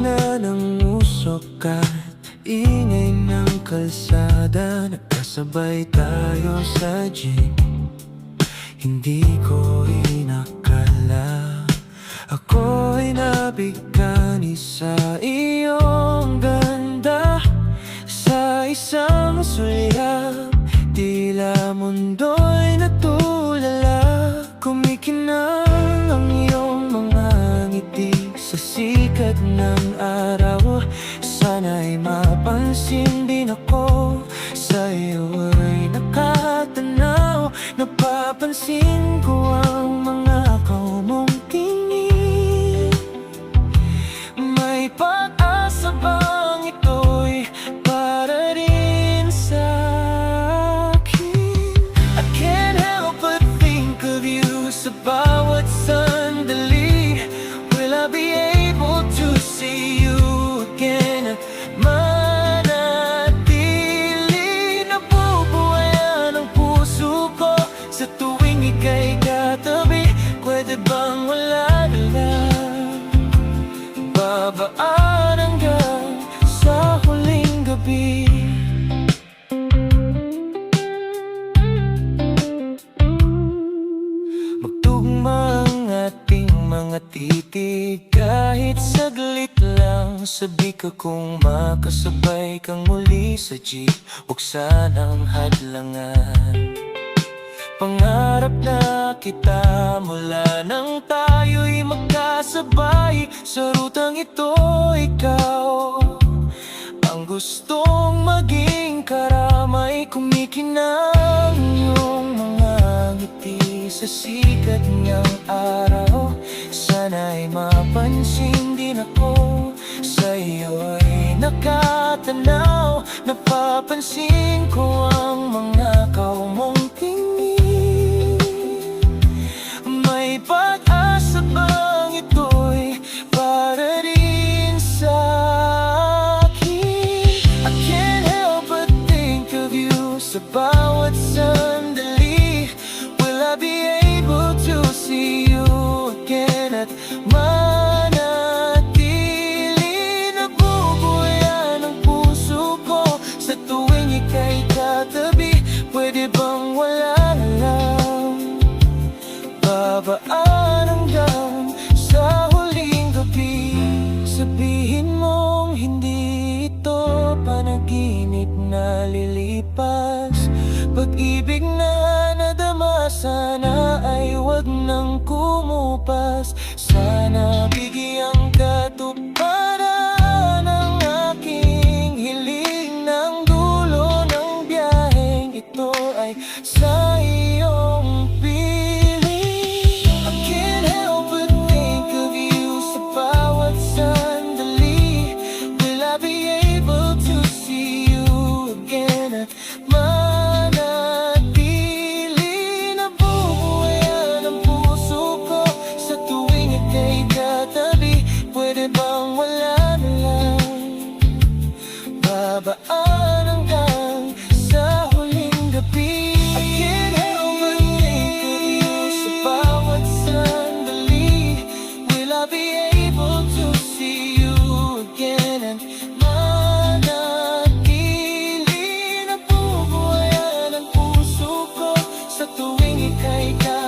gitna ng usok at ingay ng kalsada, nagkasabay tayo sa jeep. Hindi ko inakala ako'y nabigani sa iyong ganda. Sa isang sulyap, tila mundo'y natulala. Kumikinang ang iyong mga ngiti sa sikat ng araw. Sana'y mapansin din ako, sa iyo'y nakatanaw. Napapansin ko ang mga kaumong tingin. May pag-asa bang ito'y para rin sa akin? I can't help but think of you sa bawat sandali. Will I be able to see you again? Manatili, nabubuhayan ang puso ko sa tuwing ika'y katabi. Pwede bang wala na lang, babaan hanggang sa huling gabi? Magtugma ang ating mga titig, kahit saglit lang. Sabi ka kung makasabay kang muli sa jeep, huwag sanang hadlangan. Pangarap na kita mula nang tayo'y magkasabay. Sa rutang ito, ikaw ang gustong maging karamay. Kumikinang iyong mga ngiti sa sikat niyang araw. Sana'y mapansin din ako, sa iyo'y nakatanaw. Napapansin ko ang mga kaumong tingin. May pag-asa bang ito'y para rin sa akin? I can't help but think of you sa bawat sandali. Will I be able to see you again? At manatili, nabubuhayan ang puso ko sa tuwing ika'y katabi. Pwede bang wala na lang, babaan hanggang sa huling gabi? Sabihin mong hindi ito panaginip na lilipas. Pag-ibig na nadama, sana ay wag nang kumupas. Sana bigyang katuparan ang aking hiling. Ng dulo ng biyaheng ito ay sa iyong piling. I can't help but think of you sa bawat sandali. Will I be able to see you again? At manatili, nabubuhayan ang puso ko sa tuwing ika'y katabi. Pwede bang wala na lang, babaan hanggang sa huling gabi? I can't help but think of you sa bawat sandali. Will I be able to see you again? And manatili, nabubuhayan ang puso ko sa tuwing ika'y katabi.